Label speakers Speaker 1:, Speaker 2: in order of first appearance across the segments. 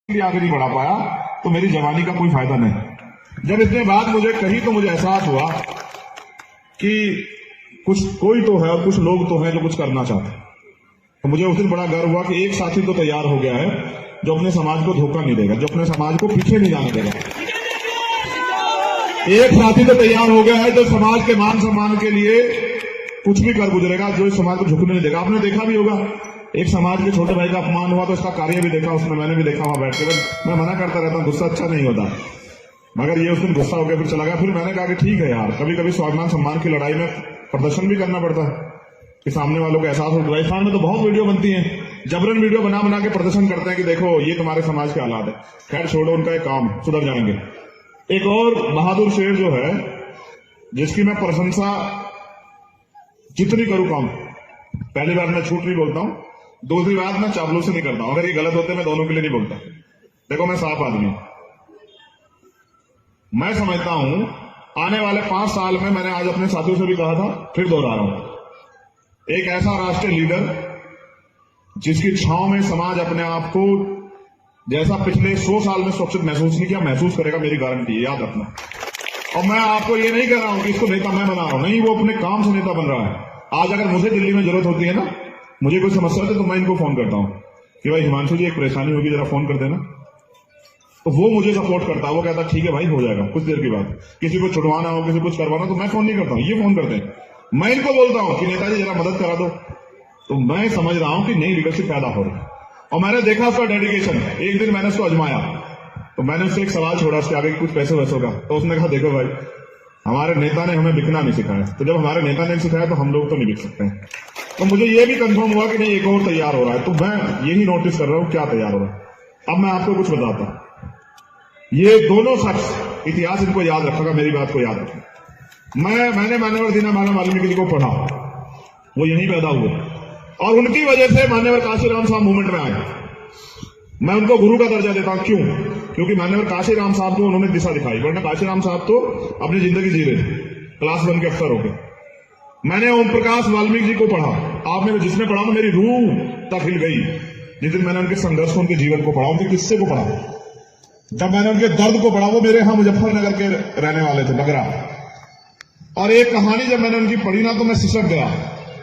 Speaker 1: आगे नहीं बढ़ा पाया तो मेरी जवानी का कोई फायदा नहीं। जब इतने बात मुझे कही तो मुझे एहसास हुआ कि कोई तो है और कुछ लोग तो हैं जो कुछ करना चाहते हैं। तो मुझे उस दिन बड़ा गर्व हुआ कि एक साथी तो तैयार हो गया है जो अपने समाज को धोखा नहीं देगा, जो अपने समाज को पीछे नहीं जाने देगा। एक साथी तो तैयार हो गया है जो समाज के मान सम्मान के लिए कुछ भी कर गुजरेगा, जो इस समाज को झुकने नहीं देगा। आपने देखा भी होगा, एक समाज के छोटे भाई का अपमान हुआ तो उसका कार्य भी देखा उसने, मैंने भी देखा वहां बैठ के। मैं मना करता रहता हूं, गुस्सा अच्छा नहीं होता, मगर ये उस दिन गुस्सा हो गया, फिर चला गया। फिर मैंने कहा कि ठीक है यार, कभी कभी स्वाभिमान सम्मान की लड़ाई में प्रदर्शन भी करना पड़ता है कि सामने वालों को एहसास हो। राजस्थान में तो बहुत वीडियो बनती है, जबरन वीडियो बना बना के प्रदर्शन करते हैं कि देखो ये तुम्हारे समाज के हालात है। खैर छोड़ो, उनका एक काम, सुधर जाएंगे। एक और बहादुर शेर जो है, जिसकी मैं प्रशंसा जितनी करूं कम। पहली बार मैं झूठ नहीं बोलता हूं, दूसरी बात मैं चावलों नहीं करता हूं। अगर ये गलत होते मैं दोनों के लिए नहीं बोलता। देखो मैं साफ आदमी हूं, मैं समझता हूं आने वाले 5 साल में, मैंने आज अपने साथियों से भी कहा था, फिर दोहरा रहा हूं, एक ऐसा राष्ट्रीय लीडर जिसकी छांव में समाज अपने आप को जैसा पिछले 100 साल में सुरक्षित महसूस नहीं किया, महसूस करेगा, मेरी गारंटी है, याद रखना। और मैं आपको ये नहीं कह रहा हूं कि इसको नेता मैं बना रहा हूं, नहीं, वो अपने काम से नेता बन रहा है। आज अगर मुझे दिल्ली में जरूरत होती है ना, मुझे कोई समस्या है तो मैं इनको फोन करता हूं कि भाई हिमांशु जी एक परेशानी होगी, जरा फोन कर देना। तो वो मुझे सपोर्ट करता है, वो कहता ठीक है भाई हो जाएगा कुछ देर के बाद। किसी को छुड़वाना हो, किसी को कुछ करवाना, तो मैं फोन नहीं करता हूं, ये फोन करते हैं। मैं इनको बोलता हूं कि नेताजी जरा मदद करा दो। तो मैं समझ रहा हूं कि नई लीडरशिप पैदा हो रही है, और मैंने देखा उसका डेडिकेशन। एक दिन मैंने उसको आजमाया, तो मैंने उससे एक सवाल छोड़ा उसके आगे, कुछ पैसे वैसों का। तो उसने कहा देखो भाई, हमारे नेता ने हमें बिकना नहीं सिखाया, तो जब हमारे नेता ने सिखाया तो हम लोग तो नहीं बिक सकते हैं। तो मुझे ये भी कंफर्म हुआ कि नहीं, एक और तैयार हो रहा है। तो मैं यही नोटिस कर रहा हूं क्या तैयार हो रहा है। अब मैं आपको कुछ बताता हूं, ये दोनों शख्स, इतिहास इनको याद रखेगा, मेरी बात को याद रखेगा। मैंने मान्यवर दीनदयाल वाल्मीकि जी को पढ़ा, वो यहीं पैदा हुए, और उनकी वजह से मान्यवर काशीराम साहब मूवमेंट में आए। मैं उनको गुरु का दर्जा देता हूं, क्यों? क्योंकि मान्यवर काशीराम साहब को उन्होंने दिशा दिखाई, वरना काशीराम साहब तो अपनी जिंदगी जी रहे थे क्लास 1 के अफसर होकर। मैंने ओम प्रकाश वाल्मीकि जी को पढ़ा, आपने जिसने पढ़ा ना, मेरी रूह तक हिल गई जिस दिन मैंने उनके संघर्ष को, उनके जीवन को पढ़ा, उनके किस्से को पढ़ा। जब मैंने उनके दर्द को पढ़ा, वो मेरे यहां मुजफ्फरनगर के रहने वाले थे, बगरा। और एक कहानी जब मैंने उनकी पढ़ी ना, तो मैं सिसक गया,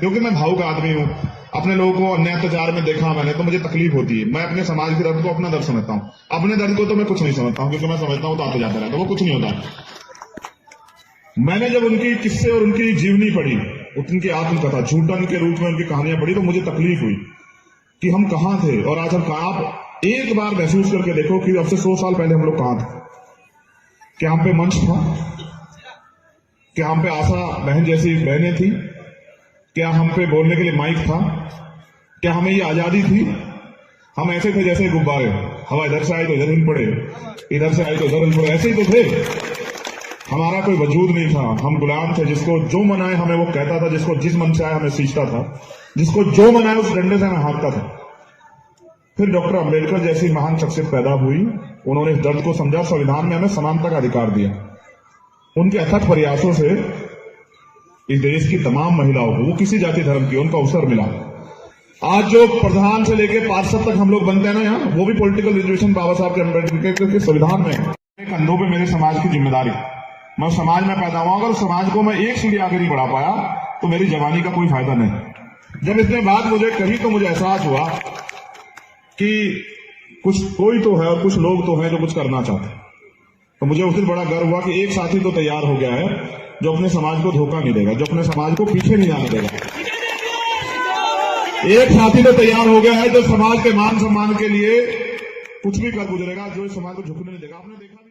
Speaker 1: क्योंकि मैं भावुक आदमी हूं। अपने लोगों को अन्याय अत्याचार में देखा मैंने, तो मुझे तकलीफ होती है। मैं अपने समाज के दर्द को अपना दर्द समझता हूं, अपने दर्द को तो मैं कुछ नहीं समझता हूं, क्योंकि मैं समझता हूं तो आते जाते रहता, वो कुछ नहीं होता। मैंने जब उनकी किस्से और उनकी जीवनी पढ़ी, उनकी आत्मकथा झूठन के रूप में उनकी कहानियां पढ़ी, तो मुझे तकलीफ हुई कि हम कहां थे और आज हम कहां। आप एक बार महसूस करके देखो कि अब से 100 साल पहले हम लोग कहां थे। क्या हम पे मंच था? क्या हम पे आशा बहन जैसी बहनें थी? क्या हम पे बोलने के लिए माइक था? क्या हमें ये आजादी थी? हम ऐसे थे जैसे गुब्बारे, हवा इधर से आई तो इधर हिल पड़े, इधर से आई तो इधर हिल पड़े, ऐसे ही तो थे। हमारा कोई वजूद नहीं था, हम गुलाम थे। जिसको जो मनाए हमें वो कहता था, जिसको जिस मन से आए हमें सींचता था, जिसको जो मनाए उस डंडे से हमें हाँकता था। फिर डॉक्टर अम्बेडकर जैसी महान शख्सियत पैदा हुई, उन्होंने इस दर्द को समझा, संविधान में हमें समानता का अधिकार दिया। उनके अथक प्रयासों से इस देश की तमाम महिलाओं को, वो किसी जाति धर्म की, उनको अवसर मिला। आज जो प्रधान से लेकर पार्षद तक हम लोग बनते हैं ना यहाँ, वो भी पॉलिटिकल रिजर्वेशन बाबा साहब के अम्बेडकर के संविधान में। कंधों पे मेरे समाज की जिम्मेदारी, मैं समाज में पैदा हुआ, अगर समाज को मैं एक सीढ़ी आगे नहीं बढ़ा पाया तो मेरी जवानी का कोई फायदा नहीं। जब इतने बात मुझे कही तो मुझे एहसास हुआ कि कोई तो है और कुछ लोग तो हैं जो कुछ करना चाहते हैं। तो मुझे उस दिन बड़ा गर्व हुआ कि एक साथी तो तैयार हो गया है जो अपने समाज को धोखा नहीं देगा, जो अपने समाज को पीछे नहीं जाने देगा। एक साथी तो तैयार हो गया है जो समाज के मान सम्मान के लिए कुछ भी कर गुजरेगा, जो इस समाज को झुकने नहीं देगा। आपने देखा